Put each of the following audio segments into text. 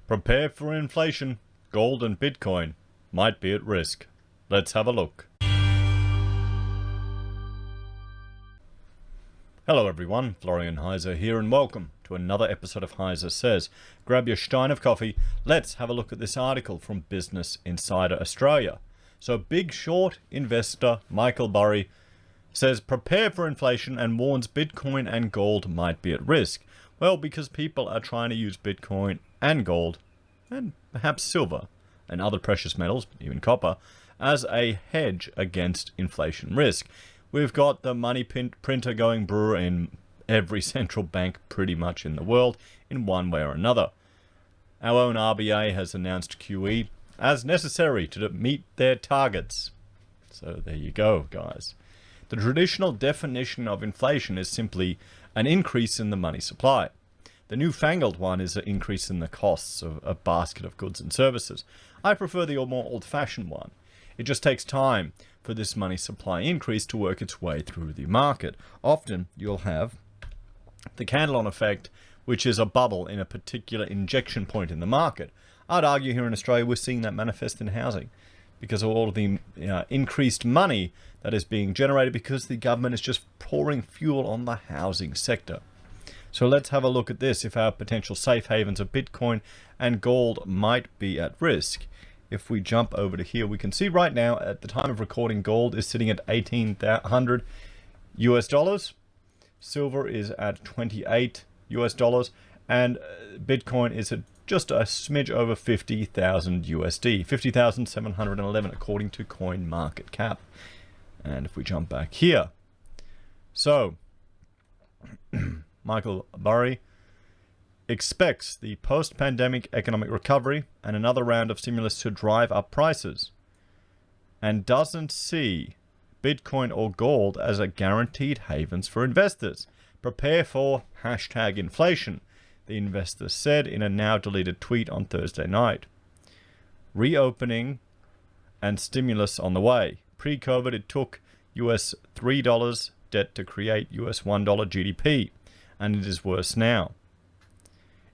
Prepare for inflation. Gold and Bitcoin might be at risk. Let's have a look. Hello everyone, Florian.heise here, and welcome to another episode of HeiseSays. Grab your stein of coffee. Let's have a look at this article from Business Insider Australia. So big short investor Micheal Burry says prepare for inflation and warns Bitcoin and gold might be at risk. Well, because people are trying to use Bitcoin and gold, and perhaps silver and other precious metals, even copper, as a hedge against inflation risk. We've got the money printer going brewer in every central bank pretty much in the world in one way or another. Our own RBA has announced QE as necessary to meet their targets. So there you go, guys. The traditional definition of inflation is simply an increase in the money supply. The newfangled one is an increase in the costs of a basket of goods and services. I prefer the more old-fashioned one. It just takes time for this money supply increase to work its way through the market. Often you'll have the candle-on effect, which is a bubble in a particular injection point in the market. I'd argue here in Australia we're seeing that manifest in housing because of all of the increased money that is being generated because the government is just pouring fuel on the housing sector. So let's have a look at this, if our potential safe havens of Bitcoin and gold might be at risk. If we jump over to here, we can see right now at the time of recording, gold is sitting at $1,800 US. Silver is at $28 US, and Bitcoin is at just a smidge over 50,000 USD, 50,711 according to CoinMarketCap. And if we jump back here, so Micheal Burry expects the post-pandemic economic recovery and another round of stimulus to drive up prices, and doesn't see Bitcoin or gold as a guaranteed havens for investors. Prepare for #inflation, the investor said in a now deleted tweet on Thursday night. Reopening and stimulus on the way. Pre-COVID, it took US $3 debt to create US $1 GDP, and it is worse now.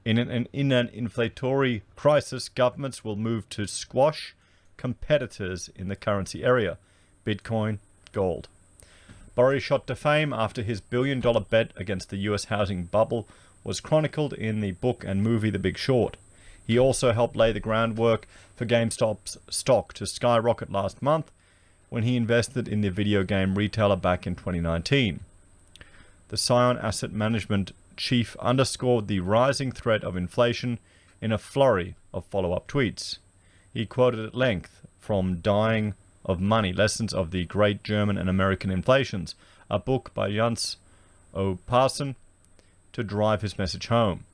In an inflationary crisis, governments will move to squash competitors in the currency area, Bitcoin, gold. Burry shot to fame after his billion-dollar bet against the US housing bubble was chronicled in the book and movie The Big Short. He also helped lay the groundwork for GameStop's stock to skyrocket last month when he invested in the video game retailer back in 2019. The Scion Asset Management chief underscored the rising threat of inflation in a flurry of follow-up tweets. He quoted at length from Dying of Money, Lessons of the Great German and American Inflations, a book by Jens O. Parson, to drive his message home.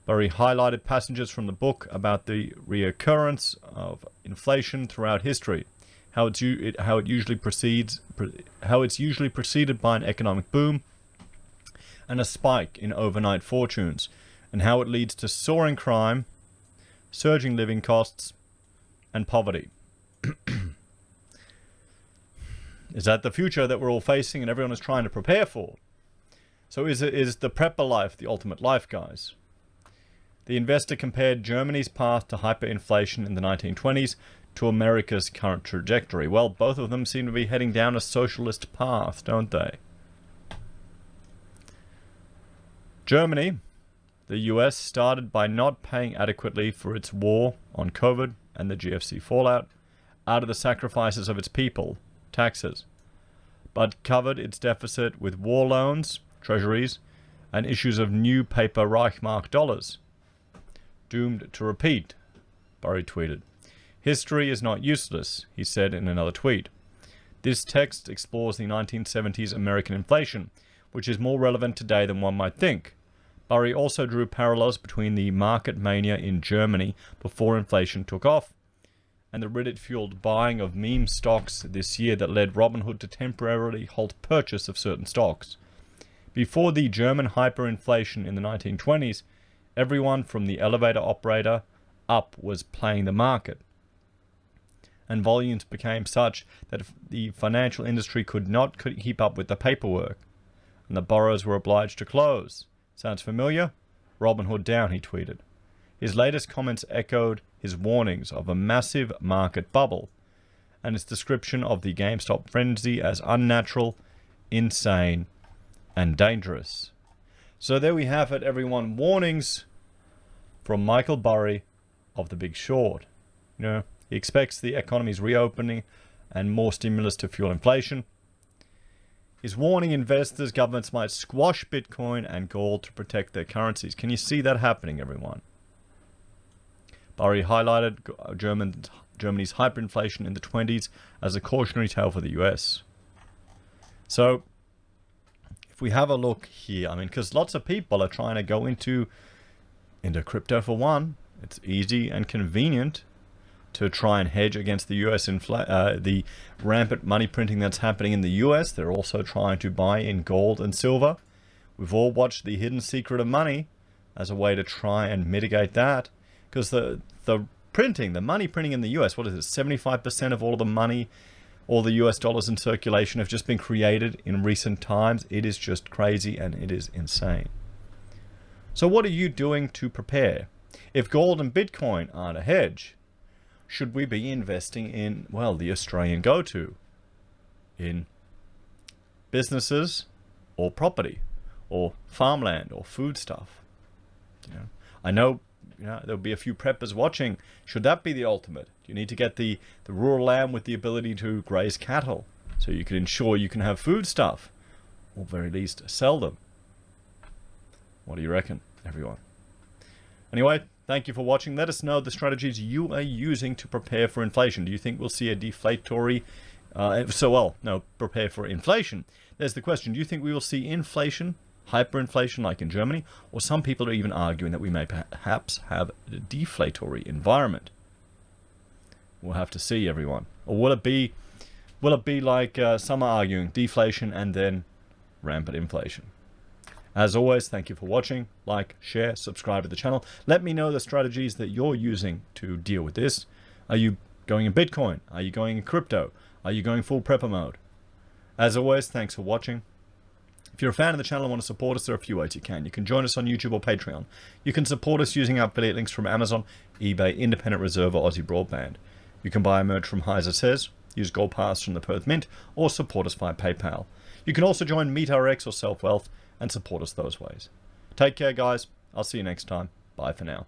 Burry highlighted passages from the book about the reoccurrence of inflation throughout history, how it's usually preceded by an economic boom and a spike in overnight fortunes, and how it leads to soaring crime, surging living costs, and poverty. Is that the future that we're all facing and everyone is trying to prepare for? So is the prepper life the ultimate life, guys? The investor compared Germany's path to hyperinflation in the 1920s to America's current trajectory. Well, both of them seem to be heading down a socialist path, don't they? Germany, the US, started by not paying adequately for its war on COVID and the GFC fallout out of the sacrifices of its people, taxes, but covered its deficit with war loans, treasuries, and issues of new paper Reichsmark dollars. Doomed to repeat, Burry tweeted. History is not useless, he said in another tweet. This text explores the 1970s American inflation, which is more relevant today than one might think. Burry also drew parallels between the market mania in Germany before inflation took off and the Reddit-fueled buying of meme stocks this year that led Robinhood to temporarily halt purchase of certain stocks. Before the German hyperinflation in the 1920s, everyone from the elevator operator up was playing the market, and volumes became such that the financial industry could not keep up with the paperwork, and the borrowers were obliged to close. Sounds familiar? Robinhood down, he tweeted. His latest comments echoed his warnings of a massive market bubble and his description of the GameStop frenzy as unnatural, insane, and dangerous. So there we have it, everyone. Warnings from Micheal Burry of The Big Short. You know, he expects the economy's reopening and more stimulus to fuel inflation. He's warning investors governments might squash Bitcoin and gold to protect their currencies. Can you see that happening, everyone? Burry highlighted Germany's hyperinflation in the 20s as a cautionary tale for the US. So, if we have a look here, I mean, because lots of people are trying to go into crypto for one. It's easy and convenient to try and hedge against the US the rampant money printing that's happening in the US. They're also trying to buy in gold and silver. We've all watched The Hidden Secret of Money as a way to try and mitigate that, because the money printing in the US, what is it, 75% of all the money, all the US dollars in circulation have just been created in recent times. It is just crazy and it is insane. So what are you doing to prepare? If gold and Bitcoin aren't a hedge, should we be investing in, well, the Australian go-to, in businesses or property or farmland or food stuff? You know, I know, there'll be a few preppers watching. Should that be the ultimate? You need to get the rural land with the ability to graze cattle so you can ensure you can have food stuff, or very least sell them. What do you reckon, everyone? Anyway, thank you for watching. Let us know the strategies you are using to prepare for inflation. Do you think we'll see a deflatory... prepare for inflation. There's the question. Do you think we will see inflation, hyperinflation like in Germany? Or some people are even arguing that we may perhaps have a deflatory environment. We'll have to see, everyone. Or will it be like some are arguing, deflation and then rampant inflation? As always, thank you for watching. Like, share, subscribe to the channel. Let me know the strategies that you're using to deal with this. Are you going in Bitcoin? Are you going in crypto? Are you going full prepper mode? As always, thanks for watching. If you're a fan of the channel and want to support us, there are a few ways you can. You can join us on YouTube or Patreon. You can support us using our affiliate links from Amazon, eBay, Independent Reserve, or AussieBroadband. You can buy merch from HeiseSays, use Gold Pass from the Perth Mint, or support us via PayPal. You can also join MeetRx or SelfWealth and support us those ways. Take care, guys. I'll see you next time. Bye for now.